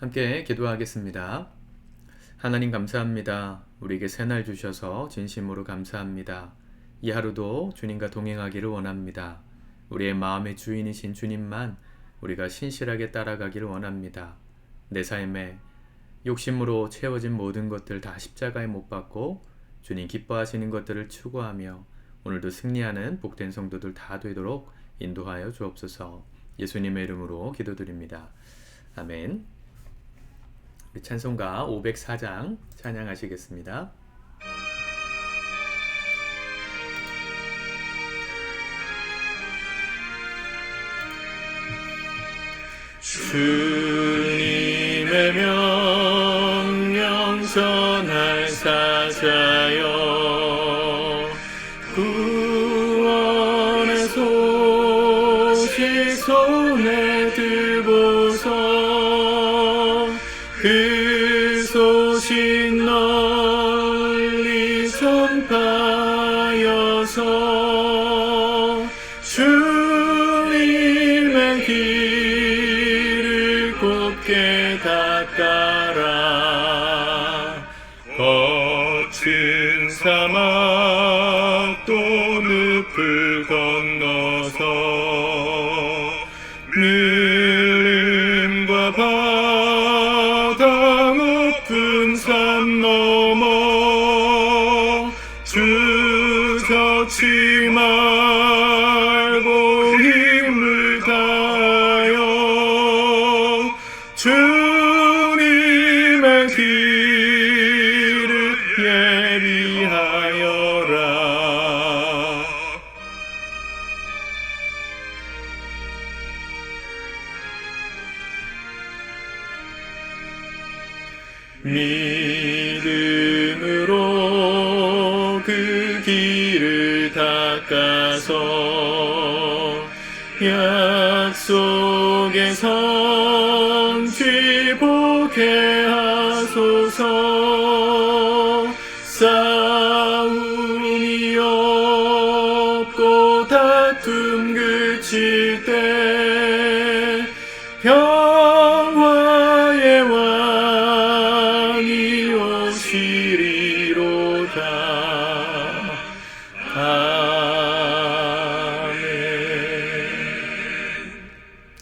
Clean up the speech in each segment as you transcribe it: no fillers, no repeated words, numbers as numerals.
함께 기도하겠습니다. 하나님 감사합니다. 우리에게 새날 주셔서 진심으로 감사합니다. 이 하루도 주님과 동행하기를 원합니다. 우리의 마음의 주인이신 주님만 우리가 신실하게 따라가기를 원합니다. 내 삶에 욕심으로 채워진 모든 것들 다 십자가에 못 박고 주님 기뻐하시는 것들을 추구하며 오늘도 승리하는 복된 성도들 다 되도록 인도하여 주옵소서. 예수님의 이름으로 기도드립니다. 아멘. 우리 찬송가 504장 찬양하시겠습니다. 주님의 명령 전할 사자여 구원의 소식 손에 들고서 그 소식 널리 전파여서 주님의 길을 곧게 닦아라. 거친 사막도 늪을 건너서 밀림과 바다 높은 산 넘어 주저치 말고 힘을 다하여 주님의 길을 예비하여라. 믿음으로 그 길을 닦아서 약속의 성취 보게 하소서. 싸움이 없고 다툼 그칠 때 평화의 왕이 오시리로다. 아멘.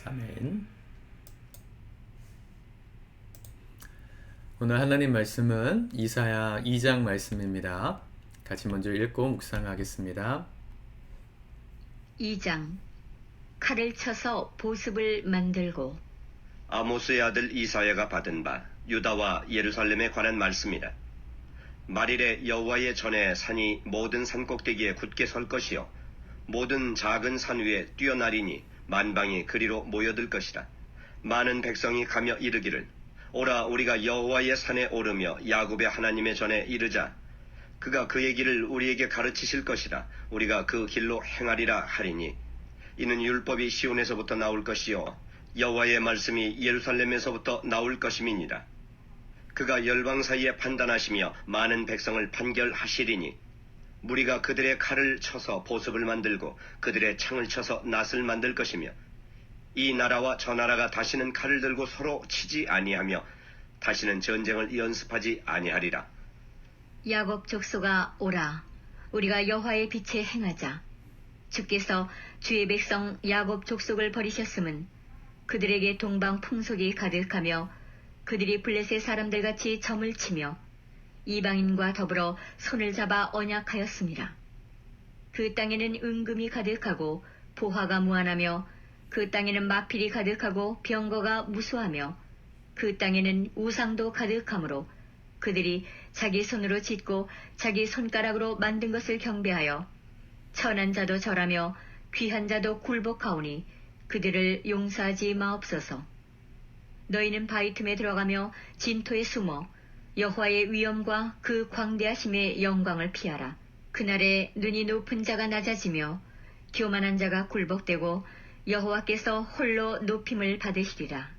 아멘. 오늘 하나님 말씀은 이사야 2장 말씀입니다. 같이 먼저 읽고 묵상하겠습니다. 2장. 칼을 쳐서 보습을 만들고. 아모스의 아들 이사야가 받은 바 유다와 예루살렘에 관한 말씀이라. 말일에 여호와의 전에 산이 모든 산꼭대기에 굳게 설 것이요 모든 작은 산 위에 뛰어나리니 만방이 그리로 모여들 것이라. 많은 백성이 가며 이르기를 오라 우리가 여호와의 산에 오르며 야곱의 하나님의 전에 이르자. 그가 그의 길을 우리에게 가르치실 것이라. 우리가 그 길로 행하리라 하리니 이는 율법이 시온에서부터 나올 것이요 여호와의 말씀이 예루살렘에서부터 나올 것임이니라. 그가 열방 사이에 판단하시며 많은 백성을 판결하시리니 무리가 그들의 칼을 쳐서 보습을 만들고 그들의 창을 쳐서 낫을 만들 것이며 이 나라와 저 나라가 다시는 칼을 들고 서로 치지 아니하며 다시는 전쟁을 연습하지 아니하리라. 야곱 족속아 오라. 우리가 여호와의 빛에 행하자. 주께서 주의 백성 야곱 족속을 버리셨음은 그들에게 동방 풍속이 가득하며 그들이 블레셋 사람들같이 점을 치며 이방인과 더불어 손을 잡아 언약하였습니다. 그 땅에는 은금이 가득하고 보화가 무한하며 그 땅에는 마필이 가득하고 병거가 무수하며 그 땅에는 우상도 가득하므로 그들이 자기 손으로 짓고 자기 손가락으로 만든 것을 경배하여 천한 자도 절하며 귀한 자도 굴복하오니 그들을 용서하지 마옵소서. 너희는 바위 틈에 들어가며 진토에 숨어 여호와의 위엄과 그 광대하심의 영광을 피하라. 그날에 눈이 높은 자가 낮아지며 교만한 자가 굴복되고 여호와께서 홀로 높임을 받으시리라.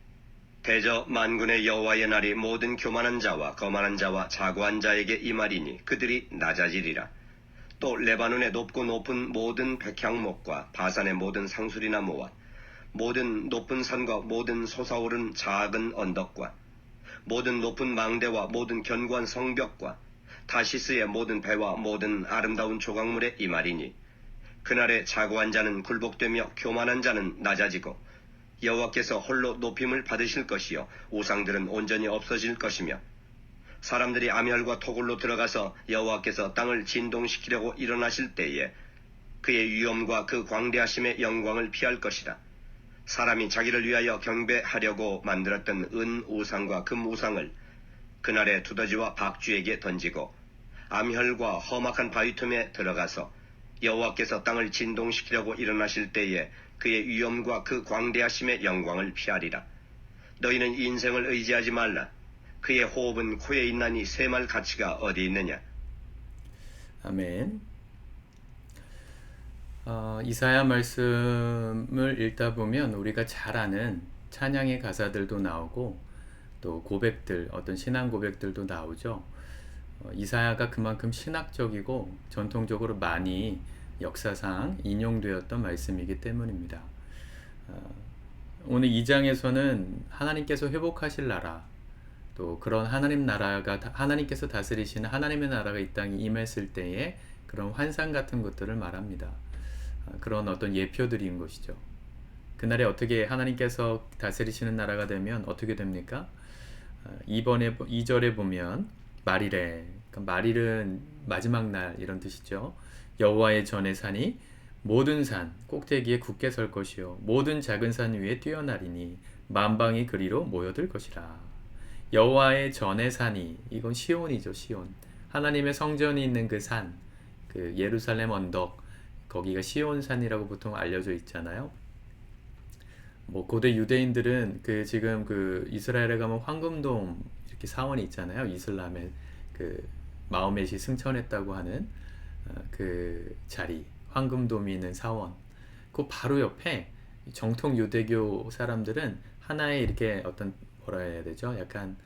대저 만군의 여호와의 날이 모든 교만한 자와 거만한 자와 자고한 자에게 임하리니 그들이 낮아지리라. 또 레바논의 높고 높은 모든 백향목과 바산의 모든 상수리나무와 모든 높은 산과 모든 솟아오른 작은 언덕과 모든 높은 망대와 모든 견고한 성벽과 다시스의 모든 배와 모든 아름다운 조각물에 이 말이니 그날에 자고한 자는 굴복되며 교만한 자는 낮아지고 여호와께서 홀로 높임을 받으실 것이요 우상들은 온전히 없어질 것이며 사람들이 암혈과 토굴로 들어가서 여호와께서 땅을 진동시키려고 일어나실 때에 그의 위엄과 그 광대하심의 영광을 피할 것이라. 사람이 자기를 위하여 경배하려고 만들었던 은 우상과 금 우상을 그날에 두더지와 박쥐에게 던지고 암혈과 험악한 바위 틈에 들어가서 여호와께서 땅을 진동시키려고 일어나실 때에 그의 위엄과 그 광대하심의 영광을 피하리라. 너희는 인생을 의지하지 말라. 그의 호흡은 코에 있나니 셈할 가치가 어디 있느냐. 아멘. 이사야 말씀을 읽다 보면 우리가 잘 아는 찬양의 가사들도 나오고 또 고백들, 어떤 신앙 고백들도 나오죠. 이사야가 그만큼 신학적이고 전통적으로 많이 역사상 인용되었던 말씀이기 때문입니다. 오늘 2장에서는 하나님께서 회복하실 나라, 또 그런 하나님께서 다스리시는 하나님의 나라가 이 땅에 임했을 때의 그런 환상 같은 것들을 말합니다. 그런 어떤 예표들인 것이죠. 그날에 어떻게 하나님께서 다스리시는 나라가 되면 어떻게 됩니까? 2절에 보면 말일에, 그러니까 말일은 마지막 날 이런 뜻이죠. 여호와의 전의 산이 모든 산 꼭대기에 굳게 설 것이요 모든 작은 산 위에 뛰어나리니 만방이 그리로 모여들 것이라. 여호와의 전의 산이, 이건 시온이죠. 시온, 하나님의 성전이 있는 그 산, 그 예루살렘 언덕, 거기가 시온산이라고 보통 알려져 있잖아요. 고대 유대인들은 지금 이스라엘에 가면 황금돔 이렇게 사원이 있잖아요. 이슬람의 마호멧이 승천했다고 하는 그 자리, 황금돔이 있는 사원. 그 바로 옆에 정통 유대교 사람들은 하나의 이렇게 어떤 뭐라 해야 되죠? 약간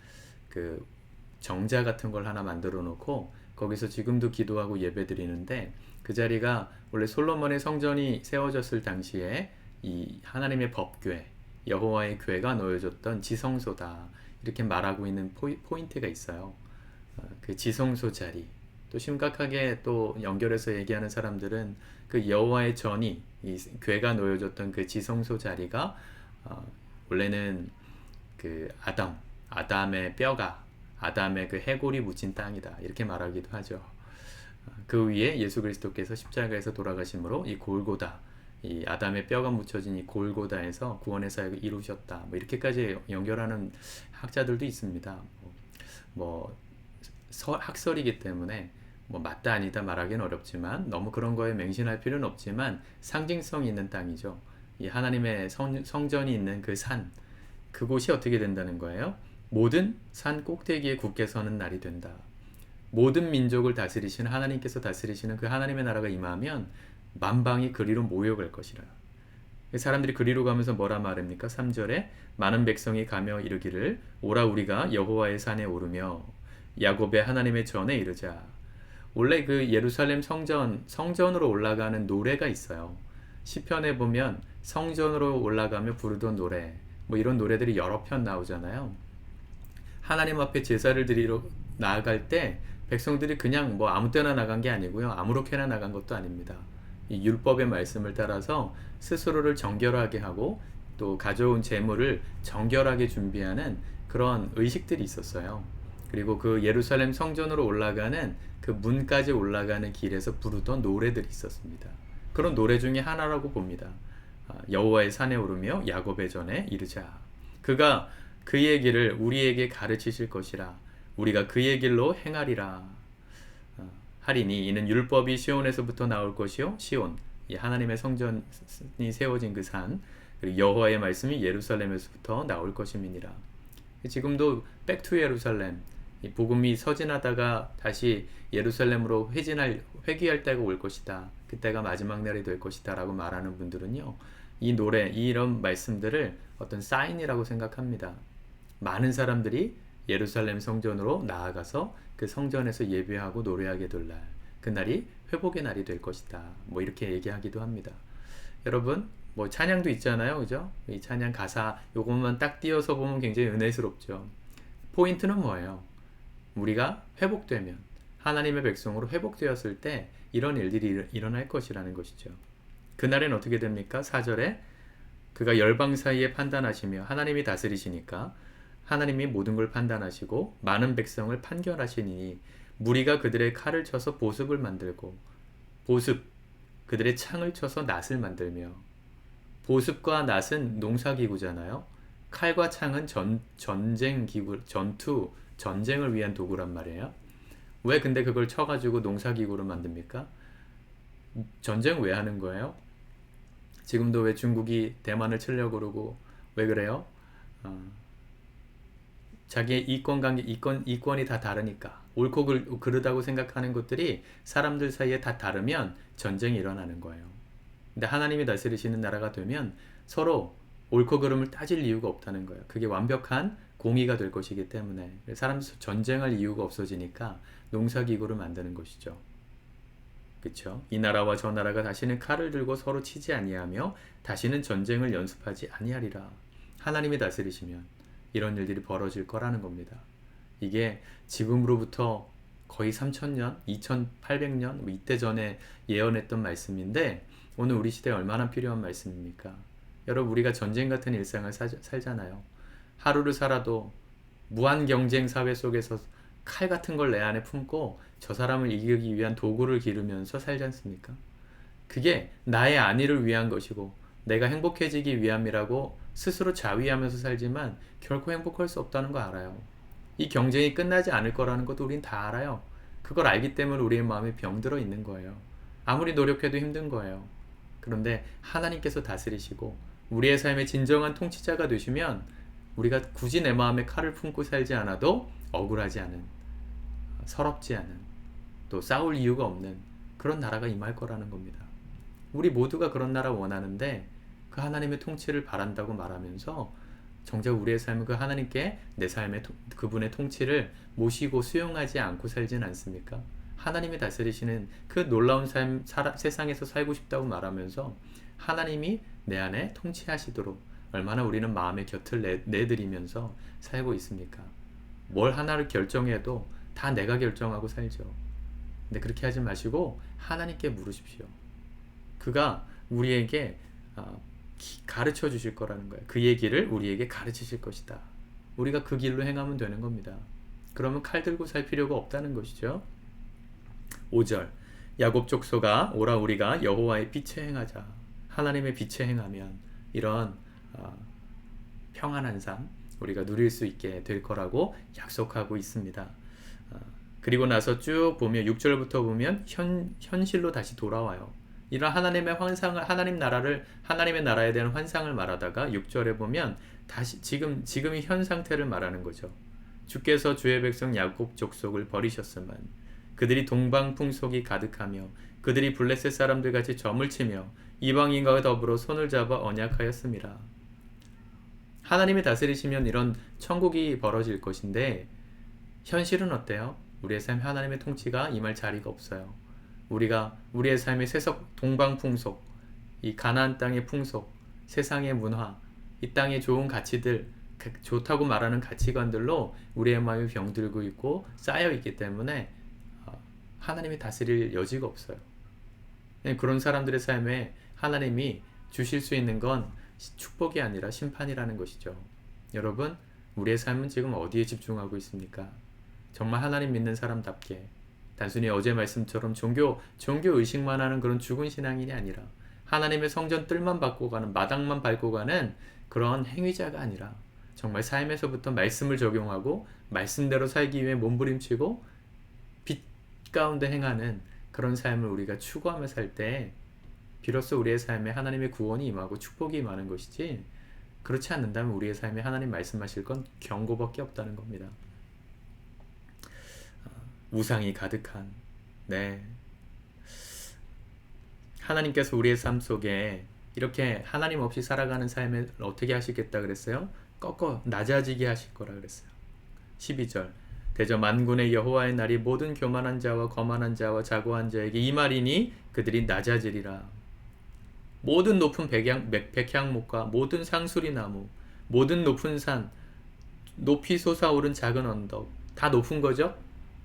정자 같은 걸 하나 만들어 놓고 거기서 지금도 기도하고 예배 드리는데, 그 자리가 원래 솔로몬의 성전이 세워졌을 당시에 이 하나님의 법궤, 여호와의 궤가 놓여졌던 지성소다, 이렇게 말하고 있는 포인트가 있어요. 그 지성소 자리, 또 심각하게 또 연결해서 얘기하는 사람들은 그 여호와의 전이, 이 궤가 놓여졌던 그 지성소 자리가 원래는 그 아담의 뼈가, 아담의 그 해골이 묻힌 땅이다, 이렇게 말하기도 하죠. 그 위에 예수 그리스도께서 십자가에서 돌아가심으로 이 골고다, 이 아담의 뼈가 묻혀진 이 골고다에서 구원의 사역을 이루셨다, 이렇게까지 연결하는 학자들도 있습니다. 학설이기 때문에 맞다 아니다 말하기는 어렵지만 너무 그런 거에 맹신할 필요는 없지만 상징성이 있는 땅이죠. 이 하나님의 성전이 있는 그 산, 그곳이 어떻게 된다는 거예요? 모든 산 꼭대기에 굳게 서는 날이 된다. 모든 민족을 다스리시는 하나님께서 다스리시는 그 하나님의 나라가 임하면 만방이 그리로 모여갈 것이라. 사람들이 그리로 가면서 뭐라 말합니까? 3절에 많은 백성이 가며 이르기를 오라 우리가 여호와의 산에 오르며 야곱의 하나님의 전에 이르자. 원래 그 예루살렘 성전으로 올라가는 노래가 있어요. 시편에 보면 성전으로 올라가며 부르던 노래, 이런 노래들이 여러 편 나오잖아요. 하나님 앞에 제사를 드리러 나아갈 때 백성들이 그냥 아무 때나 나간 게 아니고요, 아무렇게나 나간 것도 아닙니다. 이 율법의 말씀을 따라서 스스로를 정결하게 하고 또 가져온 제물을 정결하게 준비하는 그런 의식들이 있었어요. 그리고 그 예루살렘 성전으로 올라가는 그 문까지 올라가는 길에서 부르던 노래들이 있었습니다. 그런 노래 중에 하나라고 봅니다. 여호와의 산에 오르며 야곱의 전에 이르자. 그가 그의 길을 우리에게 가르치실 것이라. 우리가 그의 길로 행하리라 하리니 이는 율법이 시온에서부터 나올 것이요 시온, 이 하나님의 성전이 세워진 그 산, 그리고 여호와의 말씀이 예루살렘에서부터 나올 것임이니라. 지금도 백투 예루살렘, 이 복음이 서진하다가 다시 예루살렘으로 회귀할 때가 올 것이다, 그때가 마지막 날이 될 것이다 라고 말하는 분들은요, 이 노래, 이런 말씀들을 어떤 사인이라고 생각합니다. 많은 사람들이 예루살렘 성전으로 나아가서 그 성전에서 예배하고 노래하게 될 날, 그날이 회복의 날이 될 것이다, 이렇게 얘기하기도 합니다. 여러분, 찬양도 있잖아요, 그죠? 이 찬양 가사 요것만 딱 띄어서 보면 굉장히 은혜스럽죠. 포인트는 뭐예요? 우리가 회복되면, 하나님의 백성으로 회복되었을 때 이런 일들이 일어날 것이라는 것이죠. 그날엔 어떻게 됩니까? 4절에 그가 열방 사이에 판단하시며, 하나님이 다스리시니까 하나님이 모든 걸 판단하시고 많은 백성을 판결하시니 무리가 그들의 칼을 쳐서 보습을 만들고, 보습, 그들의 창을 쳐서 낫을 만들며. 보습과 낫은 농사기구잖아요. 칼과 창은 전쟁기구, 전쟁을 위한 도구란 말이에요. 왜 근데 그걸 쳐가지고 농사기구로 만듭니까? 전쟁 왜 하는 거예요? 지금도 왜 중국이 대만을 치려고 그러고 왜 그래요? 자기의 이권이 다 다르니까. 옳고 그르다고 생각하는 것들이 사람들 사이에 다 다르면 전쟁이 일어나는 거예요. 근데 하나님이 다스리시는 나라가 되면 서로 옳고 그름을 따질 이유가 없다는 거예요. 그게 완벽한 공의가 될 것이기 때문에 사람 전쟁할 이유가 없어지니까 농사기구를 만드는 것이죠. 그렇죠? 이 나라와 저 나라가 다시는 칼을 들고 서로 치지 아니하며 다시는 전쟁을 연습하지 아니하리라. 하나님이 다스리시면 이런 일들이 벌어질 거라는 겁니다. 이게 지금으로부터 거의 3000년, 2800년 이때 전에 예언했던 말씀인데 오늘 우리 시대에 얼마나 필요한 말씀입니까? 여러분, 우리가 전쟁 같은 일상을 살잖아요. 하루를 살아도 무한 경쟁 사회 속에서 칼 같은 걸 내 안에 품고 저 사람을 이기기 위한 도구를 기르면서 살지 않습니까? 그게 나의 안위를 위한 것이고 내가 행복해지기 위함이라고 스스로 자위하면서 살지만 결코 행복할 수 없다는 거 알아요. 이 경쟁이 끝나지 않을 거라는 것도 우린 다 알아요. 그걸 알기 때문에 우리의 마음에 병들어 있는 거예요. 아무리 노력해도 힘든 거예요. 그런데 하나님께서 다스리시고 우리의 삶의 진정한 통치자가 되시면 우리가 굳이 내 마음에 칼을 품고 살지 않아도 억울하지 않은, 서럽지 않은, 또 싸울 이유가 없는 그런 나라가 임할 거라는 겁니다. 우리 모두가 그런 나라 원하는데 그 하나님의 통치를 바란다고 말하면서 정작 우리의 삶은 그 하나님께 내 삶의 그분의 통치를 모시고 수용하지 않고 살진 않습니까? 하나님이 다스리시는 그 놀라운 삶, 세상에서 살고 싶다고 말하면서 하나님이 내 안에 통치하시도록 얼마나 우리는 마음의 곁을 내드리면서 살고 있습니까? 뭘 하나를 결정해도 다 내가 결정하고 살죠. 근데 그렇게 하지 마시고 하나님께 물으십시오. 그가 우리에게 가르쳐 주실 거라는 거예요. 그 얘기를 우리에게 가르치실 것이다. 우리가 그 길로 행하면 되는 겁니다. 그러면 칼 들고 살 필요가 없다는 것이죠. 5절 야곱 족속아 오라 우리가 여호와의 빛에 행하자. 하나님의 빛에 행하면 이런 평안한 삶 우리가 누릴 수 있게 될 거라고 약속하고 있습니다. 그리고 나서 쭉 보면 6절부터 보면 현실로 다시 돌아와요. 이런 하나님의 환상을, 하나님의 나라에 대한 환상을 말하다가 6절에 보면 다시 지금의 현 상태를 말하는 거죠. 주께서 주의 백성 야곱 족속을 버리셨으면 그들이 동방 풍속이 가득하며 그들이 블레셋 사람들 같이 점을 치며 이방인과 더불어 손을 잡아 언약하였습니다. 하나님이 다스리시면 이런 천국이 벌어질 것인데 현실은 어때요? 우리의 삶에 하나님의 통치가 임할 자리가 없어요. 우리가 우리의 삶의 세속 동방 풍속, 이 가나안 땅의 풍속, 세상의 문화, 이 땅의 좋은 가치들, 좋다고 말하는 가치관들로 우리의 마음이 병들고 있고 쌓여 있기 때문에 하나님이 다스릴 여지가 없어요. 그런 사람들의 삶에 하나님이 주실 수 있는 건 축복이 아니라 심판이라는 것이죠. 여러분, 우리의 삶은 지금 어디에 집중하고 있습니까? 정말 하나님 믿는 사람답게 단순히 어제 말씀처럼 종교 의식만 하는 그런 죽은 신앙인이 아니라 하나님의 성전 뜰만 밟고 가는, 마당만 밟고 가는 그런 행위자가 아니라 정말 삶에서부터 말씀을 적용하고 말씀대로 살기 위해 몸부림치고 빛 가운데 행하는 그런 삶을 우리가 추구하며 살 때 비로소 우리의 삶에 하나님의 구원이 임하고 축복이 임하는 것이지, 그렇지 않는다면 우리의 삶에 하나님 말씀하실 건 경고밖에 없다는 겁니다. 우상이 가득한, 하나님께서 우리의 삶 속에 이렇게 하나님 없이 살아가는 삶을 어떻게 하시겠다 그랬어요? 꺾어 낮아지게 하실 거라 그랬어요. 12절 대저 만군의 여호와의 날이 모든 교만한 자와 거만한 자와 자고한 자에게 이 말이니 그들이 낮아지리라. 모든 높은 백향목과 모든 상수리 나무, 모든 높은 산, 높이 솟아오른 작은 언덕, 다 높은 거죠.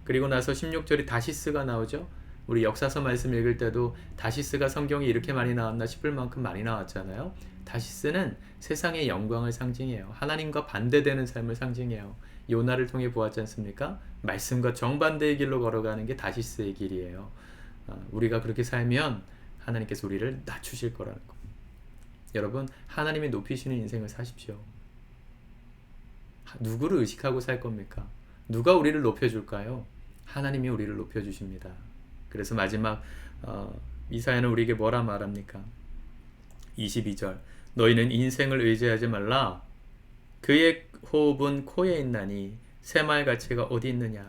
그리고 나서 16절에 다시스가 나오죠. 우리 역사서 말씀 읽을 때도 다시스가 성경에 이렇게 많이 나왔나 싶을 만큼 많이 나왔잖아요. 다시스는 세상의 영광을 상징해요. 하나님과 반대되는 삶을 상징해요. 요나를 통해 보았지 않습니까? 말씀과 정반대의 길로 걸어가는 게 다시스의 길이에요. 우리가 그렇게 살면 하나님께서 우리를 낮추실 거라는 거. 여러분, 하나님이 높이시는 인생을 사십시오. 누구를 의식하고 살 겁니까? 누가 우리를 높여줄까요? 하나님이 우리를 높여주십니다. 그래서 마지막 이사야는 우리에게 뭐라 말합니까? 22절, 너희는 인생을 의지하지 말라. 그의 호흡은 코에 있나니 새말 가치가 어디 있느냐.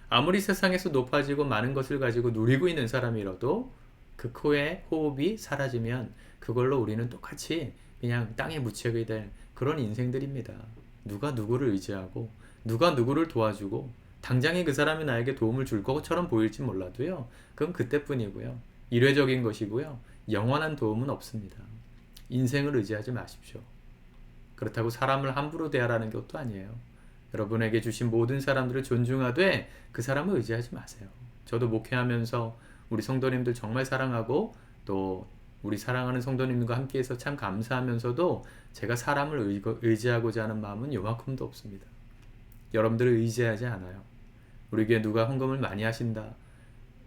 아무리 세상에서 높아지고 많은 것을 가지고 누리고 있는 사람이라도 그 코의 호흡이 사라지면 그걸로 우리는 똑같이 그냥 땅에 묻히게 될 그런 인생들입니다. 누가 누구를 의지하고 누가 누구를 도와주고 당장에 그 사람이 나에게 도움을 줄 것처럼 보일지 몰라도요, 그건 그때뿐이고요. 일회적인 것이고요. 영원한 도움은 없습니다. 인생을 의지하지 마십시오. 그렇다고 사람을 함부로 대하라는 것도 아니에요. 여러분에게 주신 모든 사람들을 존중하되 그 사람을 의지하지 마세요. 저도 목회하면서 우리 성도님들 정말 사랑하고 또 우리 사랑하는 성도님들과 함께해서 참 감사하면서도 제가 사람을 의지하고자 하는 마음은 요만큼도 없습니다. 여러분들을 의지하지 않아요. 우리 교회 누가 헌금을 많이 하신다.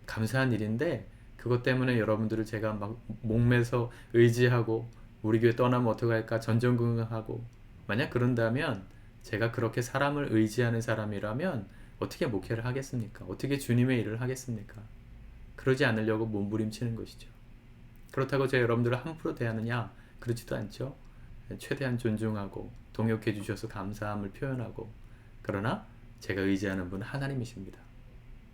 감사한 일인데 그것 때문에 여러분들을 제가 막 목매서 의지하고 우리 교회 떠나면 어떡할까 전전긍긍하고 만약 그런다면 제가 그렇게 사람을 의지하는 사람이라면 어떻게 목회를 하겠습니까? 어떻게 주님의 일을 하겠습니까? 그러지 않으려고 몸부림치는 것이죠. 그렇다고 제가 여러분들을 함부로 대하느냐? 그렇지도 않죠. 최대한 존중하고 동역해 주셔서 감사함을 표현하고, 그러나 제가 의지하는 분은 하나님이십니다.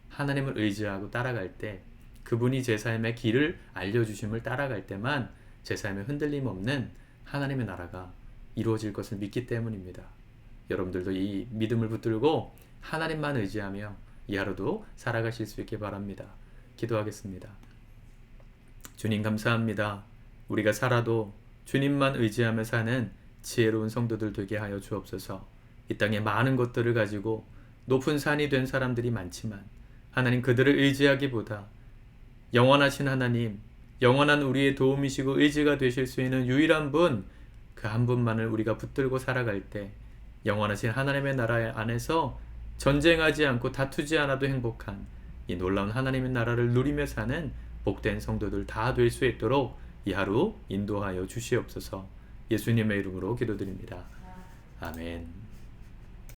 하나님을 의지하고 따라갈 때 그분이 제 삶의 길을 알려주심을 따라갈 때만 제 삶에 흔들림 없는 하나님의 나라가 이루어질 것을 믿기 때문입니다. 여러분들도 이 믿음을 붙들고 하나님만 의지하며 이 하루도 살아가실 수 있게 바랍니다. 기도하겠습니다. 주님 감사합니다. 우리가 살아도 주님만 의지하며 사는 지혜로운 성도들 되게 하여 주옵소서. 이 땅에 많은 것들을 가지고 높은 산이 된 사람들이 많지만 하나님 그들을 의지하기보다 영원하신 하나님, 영원한 우리의 도움이시고 의지가 되실 수 있는 유일한 분, 그 한 분만을 우리가 붙들고 살아갈 때 영원하신 하나님의 나라 안에서 전쟁하지 않고 다투지 않아도 행복한 이 놀라운 하나님의 나라를 누리며 사는 복된 성도들 다 될 수 있도록 이 하루 인도하여 주시옵소서. 예수님의 이름으로 기도드립니다. 아멘.